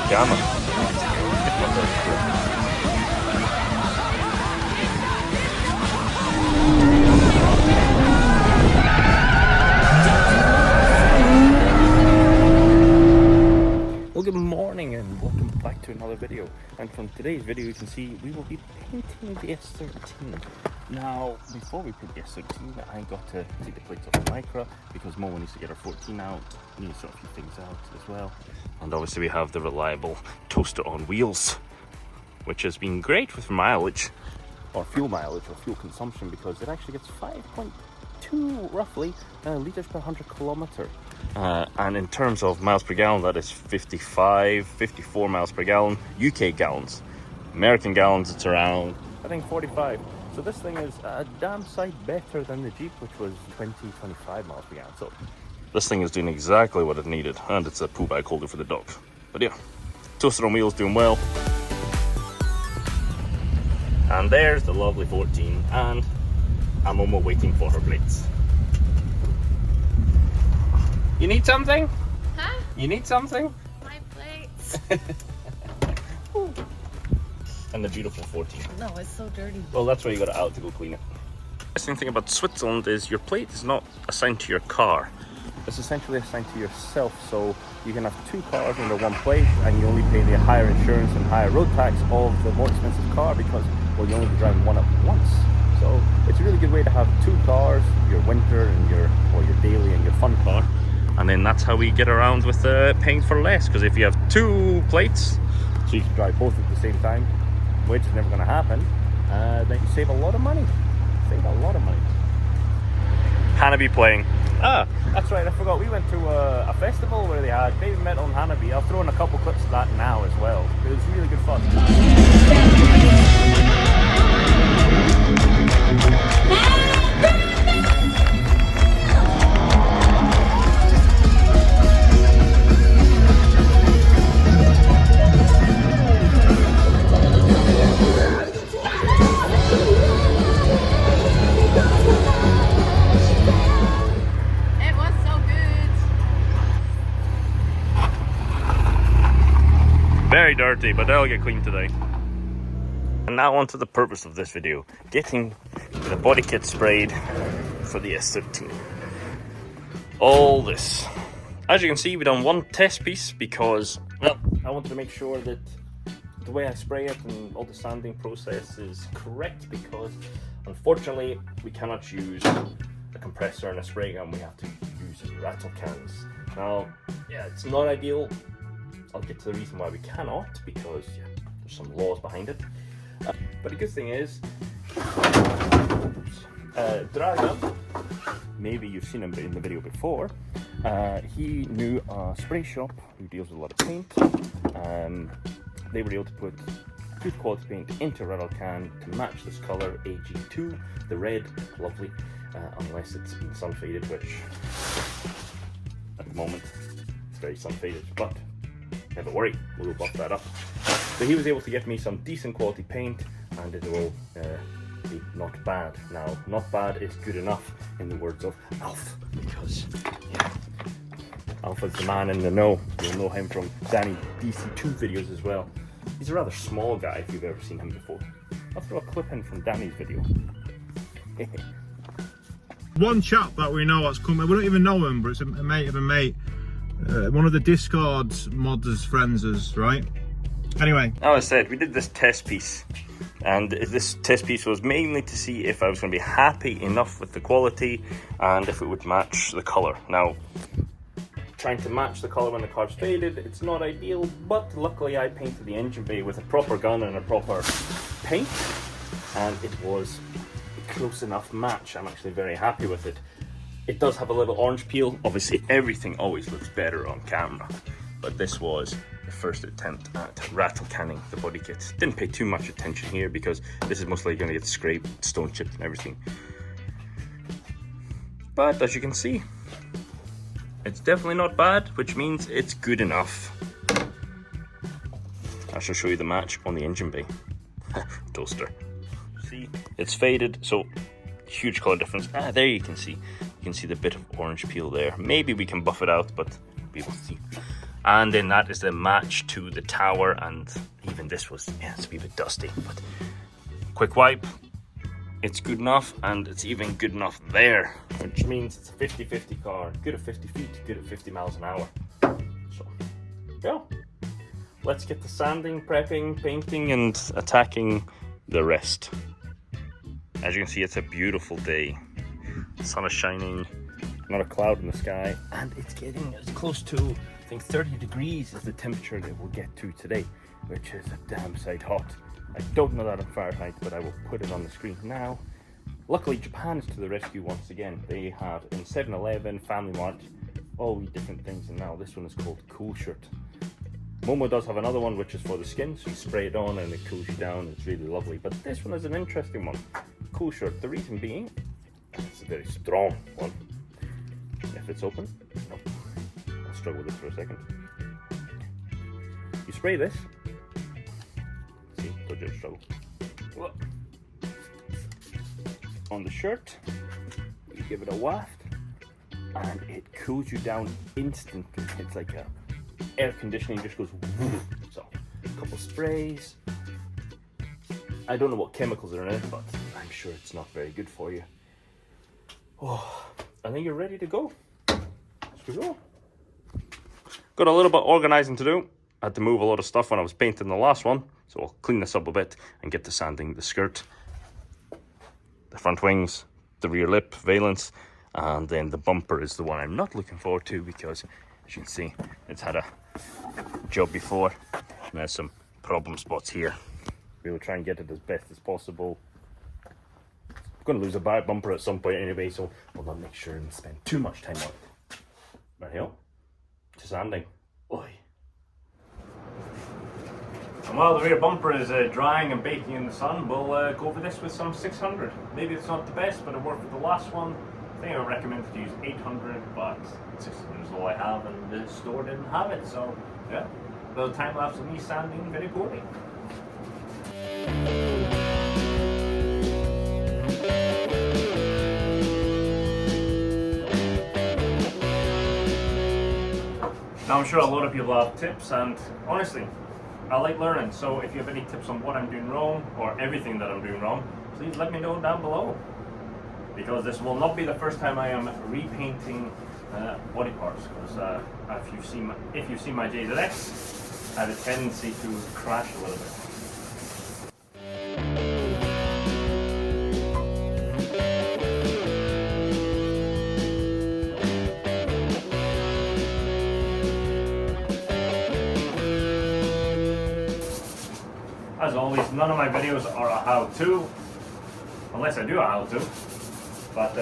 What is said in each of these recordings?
Gamma. Well, good morning and welcome back to another video. And from today's video you can see we will be painting the S13. Now, before we paint the S13, I got to take the plates off the Micra because Mo needs to get her 14 out, needs to sort a few things out as well. And obviously we have the reliable toaster on wheels, which has been great with mileage, or fuel mileage, or fuel consumption, because it actually gets 5.2 roughly litres per 100 kilometre. And in terms of miles per gallon, that is 54 miles per gallon, UK gallons. American gallons, it's around, I think, 45. So this thing is a damn sight better than the Jeep, which was 25 miles per gallon. So this thing is doing exactly what it needed, and it's a poo bag holder for the dog. But yeah, toaster on wheels doing well. And there's the lovely 14, and I'm almost waiting for her plates. You need something? Huh? You need something? My plates. And the beautiful 14. No, it's so dirty. Well, that's why you got it out to go clean it. The interesting thing about Switzerland is your plate is not assigned to your car. It's essentially assigned to yourself, so you can have two cars under one plate and you only pay the higher insurance and higher road tax of the more expensive car because, well, you only be driving one up once. So it's a really good way to have two cars, your winter and your daily and your fun car. And then that's how we get around with paying for less, because if you have two plates, so you can drive both at the same time, which is never going to happen, then you save a lot of money. Save a lot of money. Hanabi playing. Ah, that's right, I forgot. We went to a festival where they had heavy metal and Hanabi. I'll throw in a couple clips of that now as well. It was really good fun. Very dirty, but they'll get clean today. And now on to the purpose of this video, getting the body kit sprayed for the S13. All this. As you can see, we've done one test piece because, well, I wanted to make sure that the way I spray it and all the sanding process is correct, because unfortunately we cannot use a compressor and a spray gun. We have to use rattle cans. Now, yeah, it's not ideal. I'll get to the reason why we cannot, because yeah, there's some laws behind it. But the good thing is, Dragan, maybe you've seen him in the video before, he knew a spray shop who deals with a lot of paint. They were able to put good quality paint into a rattle can to match this colour, AG2, the red, lovely, unless it's been sun faded, which at the moment it's very sun faded, but never worry, we'll buff that up. So he was able to get me some decent quality paint, and it will be not bad. Now, not bad is good enough in the words of Alf, because yeah, Alpha's the man in the know. You'll know him from Danny DC2 videos as well. He's a rather small guy if you've ever seen him before. I'll throw a clip in from Danny's video. One chap that we know that's coming, we don't even know him, but it's a mate of a mate. One of the Discord modders' friends is, right? Anyway. As I said, we did this test piece, and this test piece was mainly to see if I was going to be happy enough with the quality and if it would match the colour. Now, trying to match the colour when the car's faded, it's not ideal, but luckily I painted the engine bay with a proper gun and a proper paint, and it was a close enough match. I'm actually very happy with it. It does have a little orange peel. Obviously, everything always looks better on camera, but this was the first attempt at rattle canning the body kit. Didn't pay too much attention here because this is mostly going to get scraped, stone chipped and everything. But as you can see, it's definitely not bad, which means it's good enough. I shall show you the match on the engine bay. Toaster. See, it's faded, so huge color difference. There you can see the bit of orange peel there. Maybe we can buff it out, but be able to see. And then that is the match to the tower, and even this was, yeah, it's a wee bit dusty, but quick wipe, it's good enough, and it's even good enough there, which means it's a 50-50 car, good at 50 feet, good at 50 miles an hour. So, yeah, let's get to sanding, prepping, painting, and attacking the rest. As you can see, it's a beautiful day. The sun is shining, not a cloud in the sky, and it's getting as close to, I think 30 degrees is the temperature that we'll get to today, which is a damn sight hot. I don't know that in Fahrenheit, but I will put it on the screen now. Luckily, Japan is to the rescue once again. They have in 7-Eleven, Family Mart, all these different things, and now this one is called Cool Shirt. Momo does have another one which is for the skin, so you spray it on and it cools you down. It's really lovely, but this one is an interesting one. Cool Shirt. The reason being, it's a very strong one. If it's open, no. I'll struggle with this for a second. You spray this. See, told you to struggle. On the shirt, you give it a waft, and it cools you down instantly. It's like a air conditioning, just goes woof. So, a couple sprays. I don't know what chemicals are in it, but I'm sure it's not very good for you. Oh, I think you're ready to go. Let's go. Got a little bit organizing to do. I had to move a lot of stuff when I was painting the last one, so I'll clean this up a bit and get to sanding the skirt, the front wings, the rear lip, valence, and then the bumper is the one I'm not looking forward to because, as you can see, it's had a job before and there's some problem spots here. We will try and get it as best as possible. I'm going to lose a bumper at some point anyway, so we'll not make sure and spend too much time on it. Right here, to sanding. Oi. And while the rear bumper is drying and baking in the sun, we'll go over this with some 600. Maybe it's not the best, but it worked with the last one. I think I recommend to use 800, but 600 is all I have, and the store didn't have it, so yeah. A little time lapse of me sanding very poorly. Now I'm sure a lot of people have tips, and honestly, I like learning, so if you have any tips on what I'm doing wrong, or everything that I'm doing wrong, please let me know down below. Because this will not be the first time I am repainting body parts, because if you've seen my JZX, I have a tendency to crash a little bit. As always, none of my videos are a how-to, unless I do a how-to, but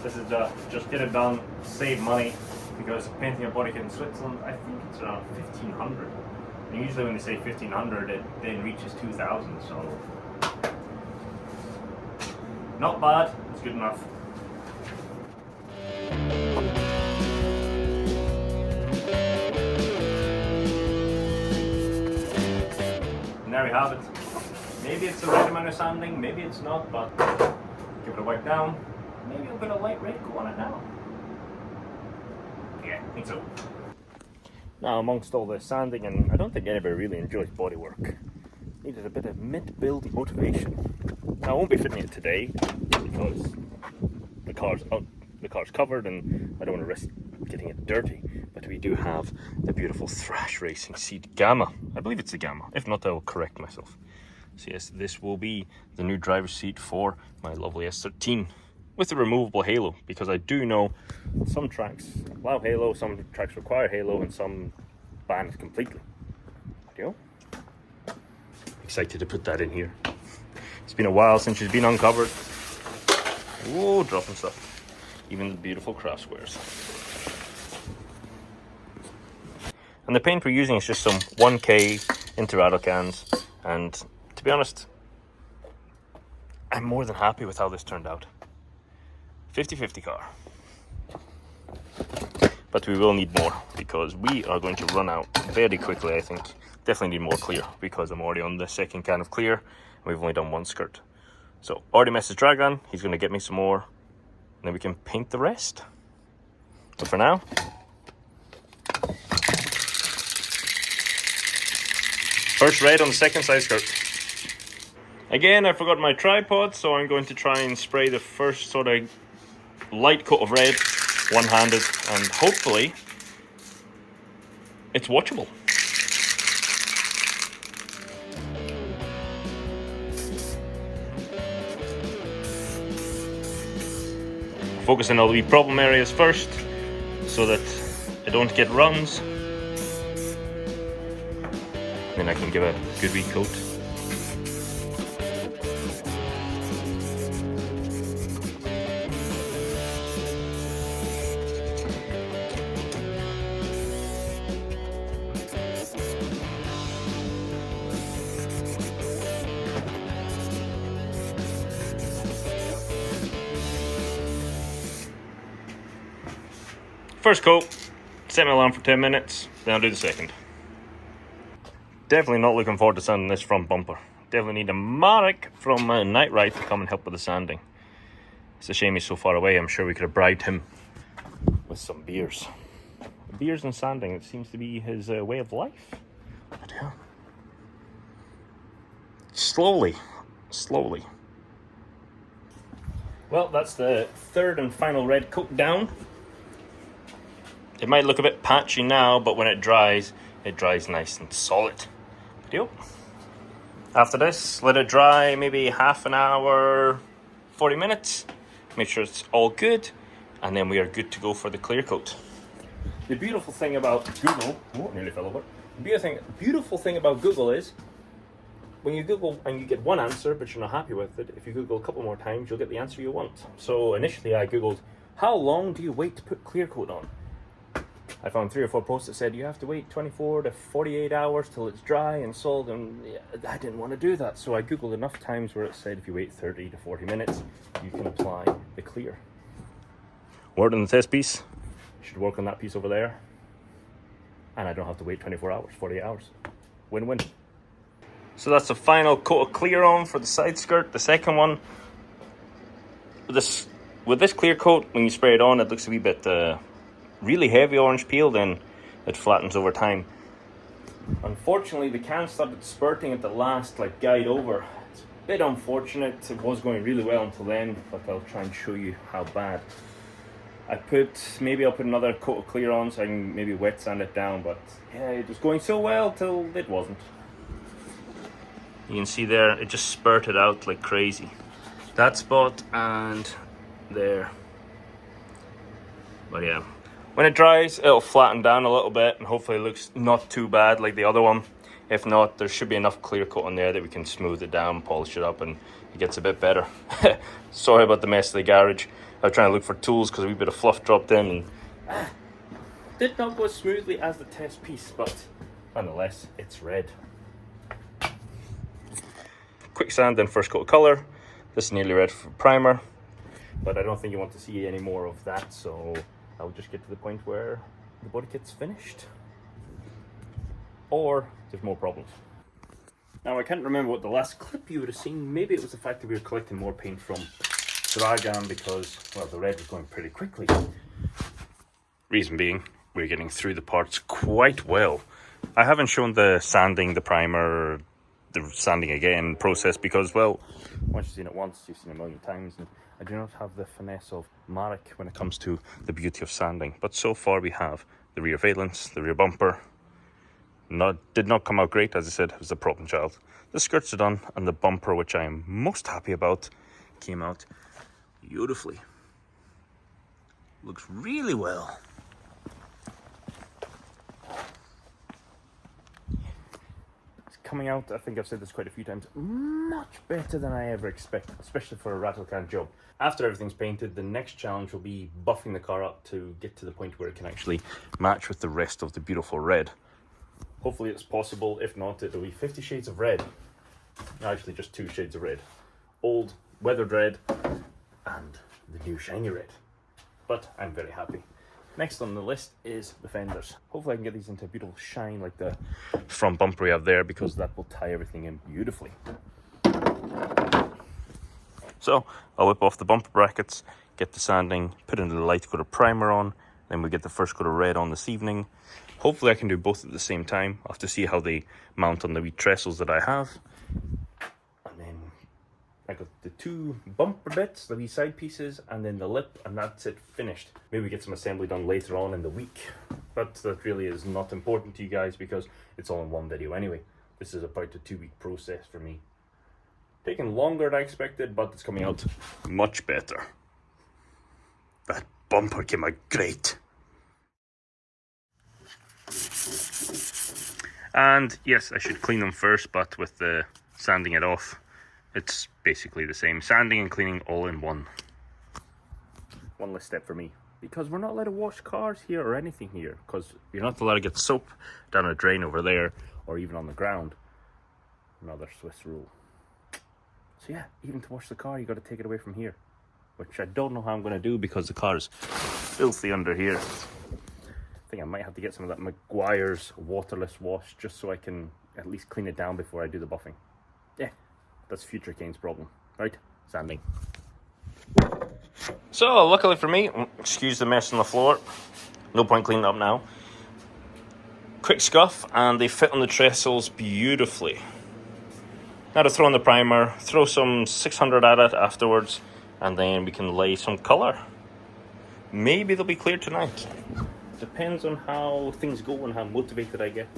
this is just get it done, save money, because painting a body kit in Switzerland, I think it's around 1,500. And usually when they say 1,500, it then reaches 2,000, so not bad, it's good enough. And there we have it. Maybe it's the right amount of sanding, maybe it's not, but give it a wipe down. Maybe a bit of light red go on it now. Yeah, I think so. Now, amongst all the sanding, and I don't think anybody really enjoys bodywork, needed a bit of mid-build motivation. Now, I won't be fitting it today because the car's covered and I don't want to risk getting it dirty. But we do have the beautiful Thrash Racing seat Gamma. I believe it's the Gamma. If not, I will correct myself. So yes, this will be the new driver's seat for my lovely S13 with a removable halo, because I do know some tracks allow halo, some tracks require halo, and some ban it completely. There you go. Excited to put that in here. It's been a while since she's been uncovered. Whoa, dropping stuff. Even the beautiful craft squares. And the paint we're using is just some 1K into rattle cans, and to be honest, I'm more than happy with how this turned out. 50-50 car. But we will need more, because we are going to run out very quickly, I think. Definitely need more clear, because I'm already on the second can of clear, and we've only done one skirt. So, already messaged Dragon, he's going to get me some more, and then we can paint the rest. But for now, First red on the second side skirt. Again, I forgot my tripod, so I'm going to try and spray the first sort of light coat of red, one-handed, and hopefully it's watchable. Focus on all the wee problem areas first, so that I don't get runs. Then I can give a good wee coat. First coat, set my alarm for 10 minutes, then I'll do the second. Definitely not looking forward to sanding this front bumper. Definitely need a Marek from Night Ride to come and help with the sanding. It's a shame he's so far away. I'm sure we could have bribed him with some beers. Beers and sanding, it seems to be his way of life. But yeah. Slowly. Well, that's the third and final red coat down. It might look a bit patchy now, but when it dries nice and solid. Deal. After this, let it dry maybe half an hour, 40 minutes. Make sure it's all good, and then we are good to go for the clear coat. The beautiful thing about Google, nearly fell over. The beautiful thing about Google is, when you Google and you get one answer, but you're not happy with it, if you Google a couple more times, you'll get the answer you want. So initially I Googled, how long do you wait to put clear coat on? I found 3 or 4 posts that said you have to wait 24 to 48 hours till it's dry and solid, and I didn't want to do that. So I Googled enough times where it said if you wait 30 to 40 minutes, you can apply the clear. Word on the test piece. Should work on that piece over there. And I don't have to wait 24 hours, 48 hours. Win-win. So that's the final coat of clear on for the side skirt. The second one, with this clear coat, when you spray it on, it looks a wee bit really heavy orange peel, then it flattens over time. Unfortunately, the can started spurting at the last guide over. It's a bit unfortunate. It was going really well until then, but I'll try and show you how bad. I'll put another coat of clear on so I can maybe wet sand it down, but yeah, it was going so well till it wasn't. You can see there, it just spurted out like crazy. That spot and there. But yeah, when it dries, it'll flatten down a little bit and hopefully it looks not too bad like the other one. If not, there should be enough clear coat on there that we can smooth it down, polish it up, and it gets a bit better. Sorry about the mess of the garage. I was trying to look for tools because a wee bit of fluff dropped in and did not go as smoothly as the test piece, but nonetheless, it's red. Quick sand, then first coat of colour. This is nearly red for primer, but I don't think you want to see any more of that, so I'll just get to the point where the body kit's finished. Or there's more problems. Now, I can't remember what the last clip you would have seen. Maybe it was the fact that we were collecting more paint from Dragan because, well, the red was going pretty quickly. Reason being, we're getting through the parts quite well. I haven't shown the sanding, the primer, the sanding again process because, well, once you've seen it once, you've seen it a million times, and I do not have the finesse of Marek when it comes to the beauty of sanding. But so far we have the rear valence, the rear bumper. Did not come out great, as I said, it was the problem child. The skirts are done, and the bumper, which I am most happy about, came out beautifully. Looks really well. It's coming out, I think I've said this quite a few times, much better than I ever expected, especially for a rattle can job. After everything's painted, the next challenge will be buffing the car up to get to the point where it can actually match with the rest of the beautiful red. Hopefully it's possible. If not, it'll be 50 shades of red. Actually, just 2 shades of red. Old, weathered red, and the new shiny red. But I'm very happy. Next on the list is the fenders. Hopefully I can get these into a beautiful shine like the front bumper we have there, because that will tie everything in beautifully. So I'll whip off the bumper brackets, get the sanding, put in the light coat of primer on, Then we get the first coat of red on this evening. Hopefully I can do both at the same time. I'll have to see how they mount on the wee trestles that I have. And then I got the 2 bumper bits, the wee side pieces, and then the lip, and that's it, finished. Maybe get some assembly done later on in the week, but that really is not important to you guys because it's all in one video anyway. This is about a 2-week process for me. Taking longer than I expected, but it's coming out much better. That bumper came out great. And yes, I should clean them first, but with the sanding it off, it's basically the same. Sanding and cleaning all in one. One less step for me. Because we're not allowed to wash cars here or anything here. Because you're not allowed to get soap down a drain over there or even on the ground. Another Swiss rule. So yeah, even to wash the car, you got to take it away from here. Which I don't know how I'm going to do because the car is filthy under here. I think I might have to get some of that Maguire's waterless wash just so I can at least clean it down before I do the buffing. Yeah, that's future Kane's problem, right? Sanding. So, luckily for me, excuse the mess on the floor. No point cleaning up now. Quick scuff, and they fit on the trestles beautifully. Now to throw in the primer, throw some 600 at it afterwards, and then we can lay some colour. Maybe they'll be clear tonight. Depends on how things go and how motivated I get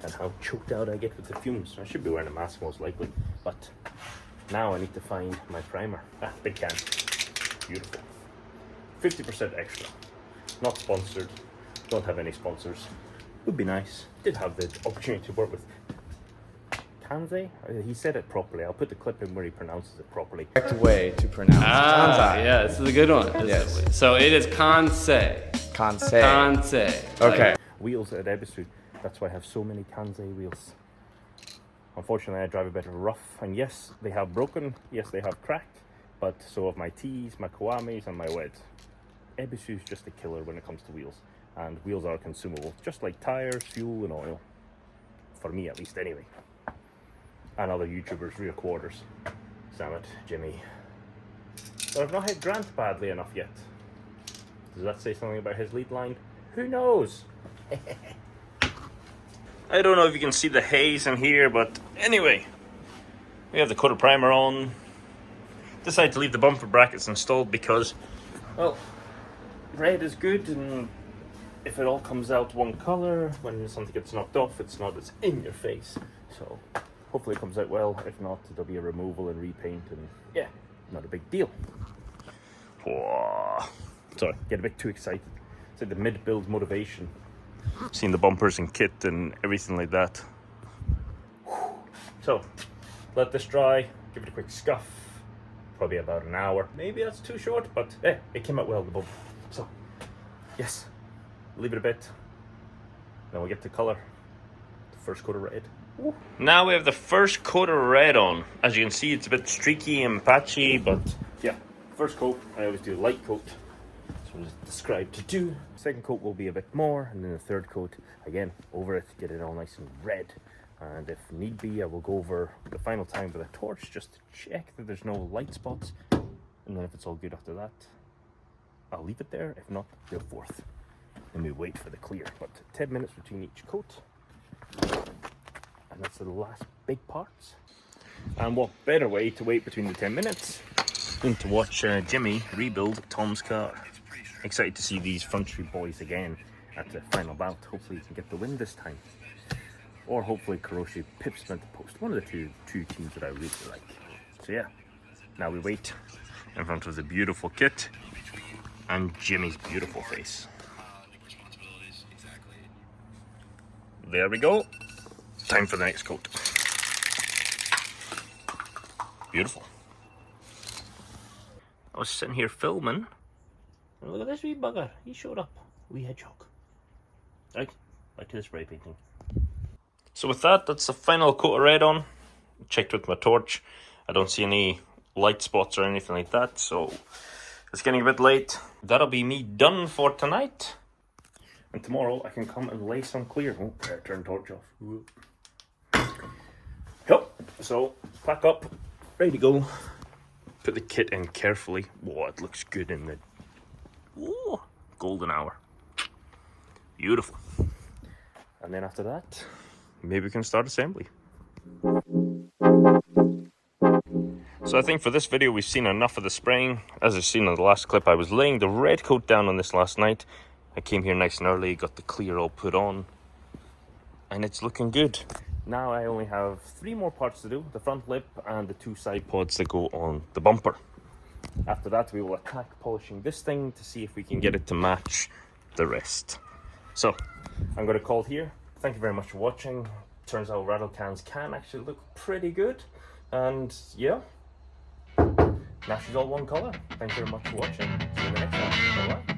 and how choked out I get with the fumes. I should be wearing a mask most likely, but now I need to find my primer. Ah, big can. Beautiful. 50% extra. Not sponsored. Don't have any sponsors. Would be nice. Did have the opportunity to work with Kanze. He said it properly. I'll put the clip in where he pronounces it properly. Correct way to pronounce Kanzai. Yeah, this is a good one. Yes. So it is Kansei. Kansei. Kansei. Okay. Wheels at Ebisu. That's why I have so many Kanze wheels. Unfortunately, I drive a bit rough. And yes, they have broken. Yes, they have cracked. But so have my T's, my Kawamis, and my Weds. Ebisu is just a killer when it comes to wheels. And wheels are consumable. Just like tires, fuel, and oil. For me, at least, anyway. And other YouTubers, rear quarters. Samet, Jimmy. But I've not hit Grant badly enough yet. Does that say something about his lead line? Who knows? I don't know if you can see the haze in here, but anyway. We have the coat of primer on. Decided to leave the bumper brackets installed because, well, red is good, and if it all comes out one colour, when something gets knocked off, it's not as in your face. So hopefully it comes out well. If not, there'll be a removal and repaint, and yeah, not a big deal. Whoa. Sorry, get a bit too excited. It's like the mid-build motivation. Seeing the bumpers and kit and everything like that. So, let this dry, give it a quick scuff. Probably about an hour. Maybe that's too short, but it came out well, the bumper. So, yes, leave it a bit. Then we'll get the colour. The first coat of red. Ooh. Now we have the first coat of red on. As you can see, it's a bit streaky and patchy, but yeah, first coat, I always do a light coat. That's what it's described to do. Second coat will be a bit more, and then the third coat, again, over it, get it all nice and red. And if need be, I will go over the final time with a torch just to check that there's no light spots. And then if it's all good after that, I'll leave it there. If not, go forth. And we wait for the clear. But 10 minutes between each coat. And that's the last big parts. And what better way to wait between the 10 minutes than to watch Jimmy rebuild Tom's car. Excited to see these front street boys again at the final bout. Hopefully he can get the win this time. Or hopefully Kuroshi pips him at the post. One of the two teams that I really like. So yeah, now we wait in front of the beautiful kit and Jimmy's beautiful face. There we go. Time for the next coat. Beautiful. I was sitting here filming, and look at this wee bugger. He showed up. Wee hedgehog. Right, back to the spray painting. So with that, that's the final coat of red on. Checked with my torch. I don't see any light spots or anything like that, so it's getting a bit late. That'll be me done for tonight. And tomorrow I can come and lay some clear. Oh, turn torch off. Yep, so pack up, ready to go. Put the kit in carefully. Whoa, it looks good in the golden hour. Beautiful. And then after that, maybe we can start assembly. So I think for this video we've seen enough of the spraying. As you've seen in the last clip, I was laying the red coat down on this last night. I came here nice and early, got the clear all put on, and it's looking good. Now I only have 3 more parts to do, the front lip and the 2 side pods that go on the bumper. After that we will attack polishing this thing to see if we can get it to match the rest. So I'm going to call it here. Thank you very much for watching. Turns out rattle cans can actually look pretty good, and yeah, now she's all one colour. Thank you very much for watching. See you in the next one. Bye bye.